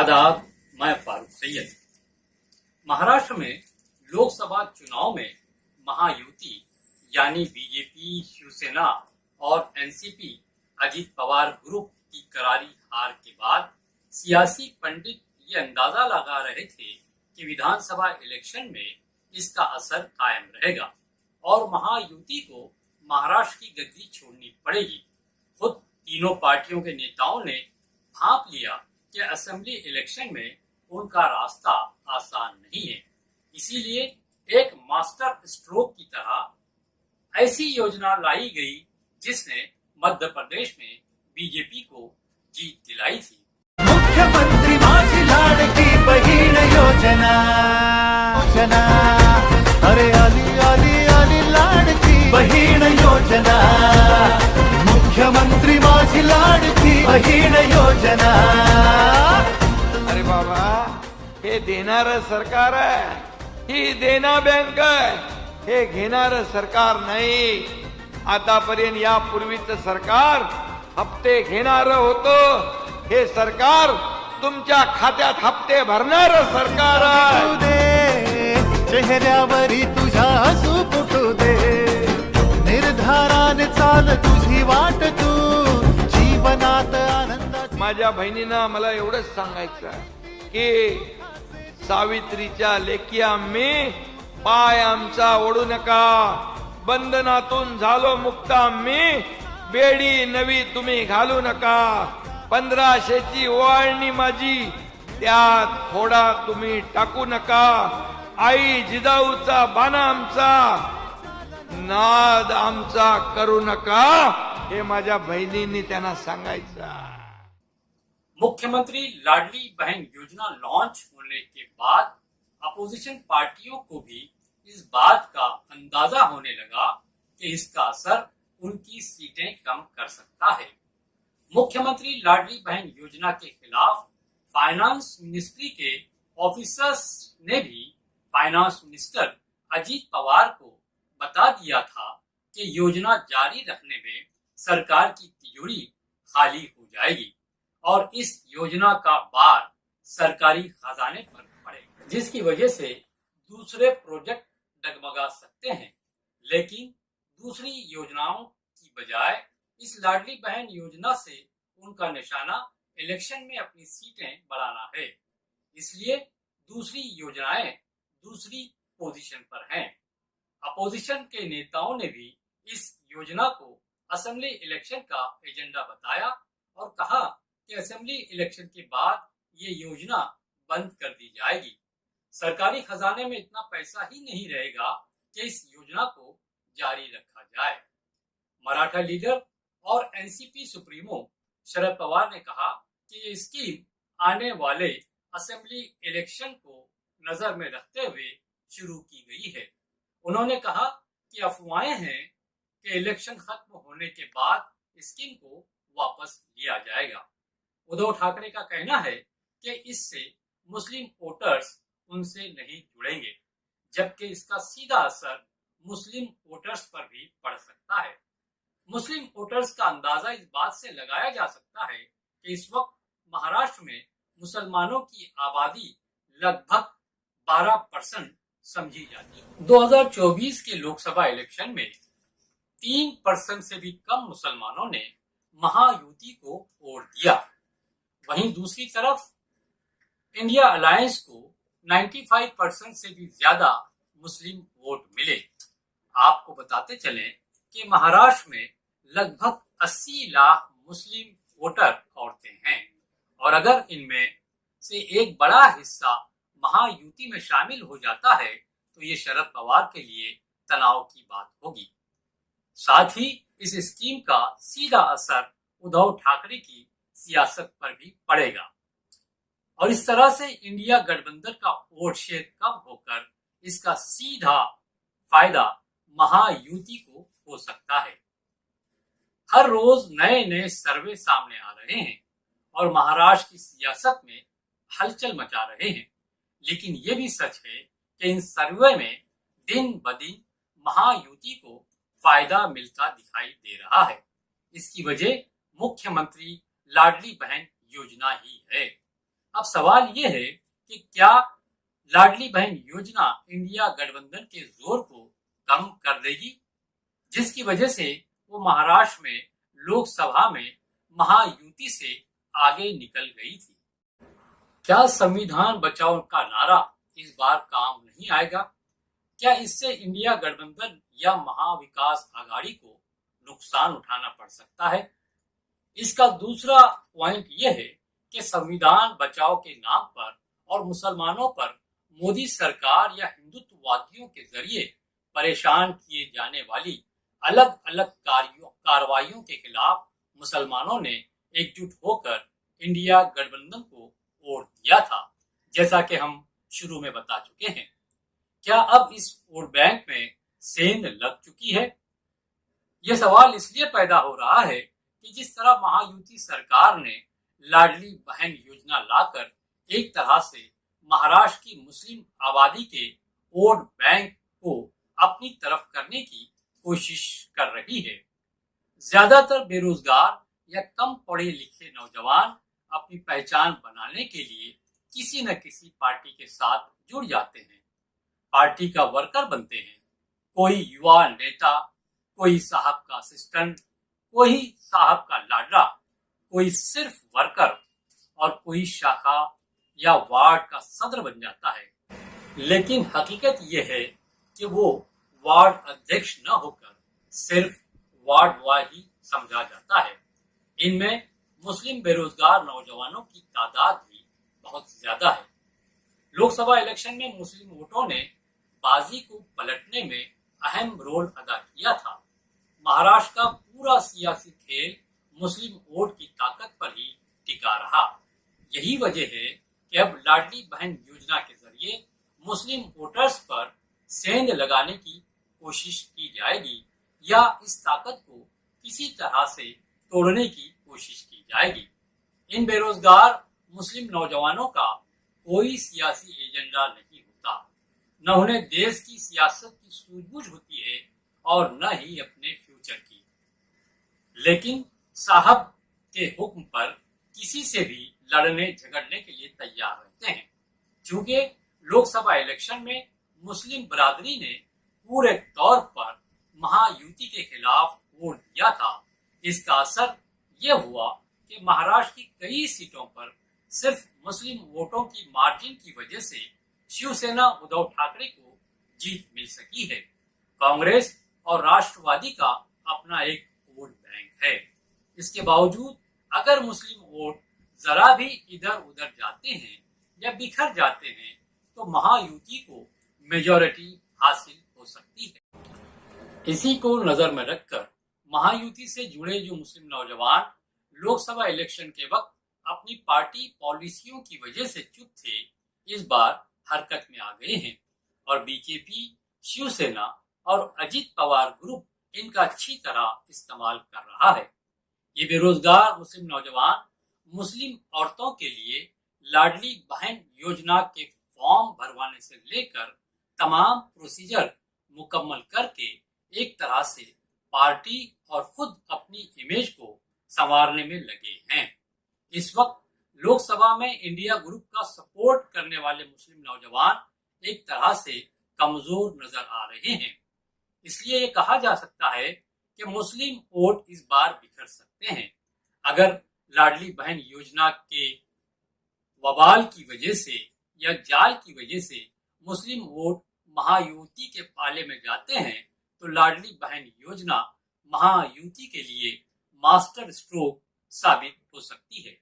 आदाब, मैं फारूक सैयद। महाराष्ट्र में लोकसभा चुनाव में महायुति यानी बीजेपी, शिवसेना और एनसीपी अजीत पवार ग्रुप की करारी हार के बाद सियासी पंडित ये अंदाजा लगा रहे थे कि विधानसभा इलेक्शन में इसका असर कायम रहेगा और महायुति को महाराष्ट्र की गद्दी छोड़नी पड़ेगी। खुद तीनों पार्टियों के नेताओं ने भांप लिया कि असेंबली इलेक्शन में उनका रास्ता आसान नहीं है। इसीलिए एक मास्टर स्ट्रोक की तरह ऐसी योजना लाई गई जिसने मध्य प्रदेश में बीजेपी को जीत दिलाई थी। मुख्यमंत्री माझी लाडकी बहीण योजना, अरे आली आली आली लाडकी बहीण योजना, मुख्यमंत्री माझी लाडकी बहीण योजना। अरे बाबा, हे देणारं सरकार आहे, ही देना बँक आहे, हे घेणारं सरकार नाही। आतापर्यंत यापूर्वीचं सरकार हप्ते घेणारं होतं, हे सरकार तुमच्या खात्यात हप्ते भरणारं सरकार आहे। चेहऱ्यावरी तुझ्या हसू फुटू दे, निर्धाराने चाल तुझी वाट, तू जीवनात आनंदाची। माझ्या बहिणीनं मला एवढंच सांगायचं आहे की सावित्रीच्या लेकी आम्ही, पाय आमचा ओढू नका, बंधनातून झालो मुक्त आम्ही, बेडी नवी तुम्ही घालू नका। 1500ची ओवाळणी माझी, त्यात थोडा तुम्ही टाकू नका। आई जिजाऊचा बाणा आमचा, नाद आमचा करू नका, हे माझ्या बहिणींनी त्यांना सांगायचं। मुख्यमंत्री लाडली बहन योजना लॉन्च होने के बाद अपोजिशन पार्टियों को भी इस बात का अंदाजा होने लगा कि इसका असर उनकी सीटें कम कर सकता है। मुख्यमंत्री लाडली बहन योजना के खिलाफ फाइनेंस मिनिस्ट्री के ऑफिसर्स ने भी फाइनेंस मिनिस्टर अजीत पवार को बता दिया था कि योजना जारी रखने में सरकार की तिजोरी खाली हो जाएगी और इस योजना का भार सरकारी खजाने पर पड़ेगा, जिसकी वजह से दूसरे प्रोजेक्ट डगमगा सकते हैं। लेकिन दूसरी योजनाओं की बजाय इस लाडली बहन योजना से उनका निशाना इलेक्शन में अपनी सीटें बढ़ाना है। इसलिए दूसरी योजनाएं दूसरी पोजीशन पर हैं। अपोजिशन के नेताओं ने भी इस योजना को असेंबली इलेक्शन का एजेंडा बताया और कहा कि असेंबली इलेक्शन के बाद ये योजना बंद कर दी जाएगी। सरकारी खजाने में इतना पैसा ही नहीं रहेगा कि इस योजना को जारी रखा जाए। मराठा लीडर और एनसीपी सुप्रीमो शरद पवार ने कहा कि ये स्कीम आने वाले असेंबली इलेक्शन को नजर में रखते हुए शुरू की गई है। उन्होंने कहा कि अफवाहें हैं कि इलेक्शन खत्म होने के बाद स्कीम को वापस लिया जाएगा। उद्धव ठाकरे का कहना है कि इससे मुस्लिम वोटर्स उनसे नहीं जुड़ेंगे, जबकि इसका सीधा असर मुस्लिम वोटर्स पर भी पड़ सकता है। मुस्लिम वोटर्स का अंदाजा इस बात से लगाया जा सकता है कि इस वक्त महाराष्ट्र में मुसलमानों की आबादी लगभग 12% समझी जाती है। 2024 के लोकसभा इलेक्शन में 3% से भी कम मुसलमानों ने महायुति को वोट दिया। वहीं दूसरी तरफ इंडिया अलायंस को 95% से भी ज्यादा मुस्लिम वोट मिले। आपको बताते चलें कि महाराष्ट्र में लगभग 80 लाख मुस्लिम वोटर औरतें हैं और अगर इनमें से एक बड़ा हिस्सा महायुति में शामिल हो जाता है तो ये शरद पवार के लिए तनाव की बात होगी। साथ ही इस स्कीम का सीधा असर उद्धव ठाकरे की सियासत पर भी पड़ेगा और इस तरह से इंडिया गठबंधन का वोट शेयर कम होकर इसका सीधा फायदा महायुति को हो सकता है। हर रोज नए नए सर्वे सामने आ रहे हैं और महाराष्ट्र की सियासत में हलचल मचा रहे हैं, लेकिन ये भी सच है कि इन सर्वे में दिन ब दिन महायुति को फायदा मिलता दिखाई दे रहा है। इसकी वजह मुख्यमंत्री लाडली बहन योजना ही है। अब सवाल ये है कि क्या लाडली बहन योजना इंडिया गठबंधन के जोर को कम कर देगी, जिसकी वजह से वो महाराष्ट्र में लोकसभा में महायुति से आगे निकल गई थी। क्या संविधान बचाओ का नारा इस बार काम नहीं आएगा? क्या इससे इंडिया गठबंधन या महाविकास आघाड़ी को नुकसान उठाना पड़ सकता है? इसका दूसरा पॉइंट यह है कि संविधान बचाओ के नाम पर और मुसलमानों पर मोदी सरकार या हिंदुत्ववादियों के जरिए परेशान किए जाने वाली अलग अलग कार्रवाइयों के खिलाफ मुसलमानों ने एकजुट होकर इंडिया गठबंधन को वोट दिया था, जैसा कि हम शुरू में बता चुके हैं। क्या अब इस वोट बैंक में सेंध लग चुकी है? यह सवाल इसलिए पैदा हो रहा है कि जिस तरह महायुति सरकार ने लाडली बहन योजना लाकर एक तरह से महाराष्ट्र की मुस्लिम आबादी के वोट बैंक को अपनी तरफ करने की कोशिश कर रही है। ज्यादातर बेरोजगार या कम पढ़े लिखे नौजवान अपनी पहचान बनाने के लिए किसी न किसी पार्टी के साथ जुड़ जाते हैं, पार्टी का वर्कर बनते हैं। कोई युवा नेता, कोई साहब का असिस्टेंट, कोई साहब का लाडला, कोई सिर्फ वर्कर और कोई शाखा या वार्ड का सदर बन जाता है। लेकिन हकीकत यह है कि वो वार्ड अध्यक्ष न होकर सिर्फ वार्ड बॉय ही समझा जाता है। इनमें मुस्लिम बेरोजगार नौजवानों की तादाद भी बहुत ज्यादा है। लोकसभा इलेक्शन में मुस्लिम वोटों ने बाजी को पलटने में अहम रोल अदा किया था। महाराष्ट्र का पूरा सियासी खेल मुस्लिम वोट की ताकत पर ही टिका रहा। यही वजह है कि अब लाडली बहन योजना के जरिए मुस्लिम वोटर्स पर सेंध लगाने की कोशिश की जाएगी या इस ताकत को किसी तरह से तोड़ने की कोशिश की जाएगी। इन बेरोजगार मुस्लिम नौजवानों का कोई सियासी एजेंडा नहीं होता, न उन्हें देश की सियासत की सूझबूझ होती है और न ही अपने फ्यूचर की। लेकिन साहब के हुक्म पर किसी से भी लड़ने झगड़ने के लिए तैयार रहते हैं। चूंकि लोकसभा इलेक्शन में मुस्लिम बरादरी ने पूरे तौर पर महायुति के खिलाफ वोट दिया था, इसका असर यह हुआ कि महाराष्ट्र की कई सीटों पर सिर्फ मुस्लिम वोटों की मार्जिन की वजह से शिवसेना उद्धव ठाकरे को जीत मिल सकी है। कांग्रेस और राष्ट्रवादी का अपना एक वोट बैंक है। इसके बावजूद अगर मुस्लिम वोट जरा भी इधर उधर जाते हैं या बिखर जाते हैं तो महायुति को मेजॉरिटी हासिल हो सकती है। इसी को नजर में रखकर महायुति से जुड़े जो मुस्लिम नौजवान लोकसभा इलेक्शन के वक्त अपनी पार्टी पॉलिसियों की वजह से चुप थे, इस बार हरकत में आ गए हैं और बीजेपी, शिवसेना और अजित पवार ग्रुप इनका अच्छी तरह इस्तेमाल कर रहा है। ये बेरोजगार मुस्लिम नौजवान मुस्लिम औरतों के लिए लाडली बहन योजना के फॉर्म भरवाने से लेकर तमाम प्रोसीजर मुकम्मल करके एक तरह से पार्टी और खुद अपनी इमेज को संवारने में लगे हैं। इस वक्त लोकसभा में इंडिया ग्रुप का सपोर्ट करने वाले मुस्लिम नौजवान एक तरह से कमजोर नजर आ रहे हैं। इसलिए ये कहा जा सकता है कि मुस्लिम वोट इस बार बिखर सकते हैं। अगर लाडली बहन योजना के वबाल की वजह से या जाल की वजह से मुस्लिम वोट महायुति के पाले में जाते हैं तो लाडली बहन योजना महायुति के लिए मास्टर स्ट्रोक साबित हो सकती है।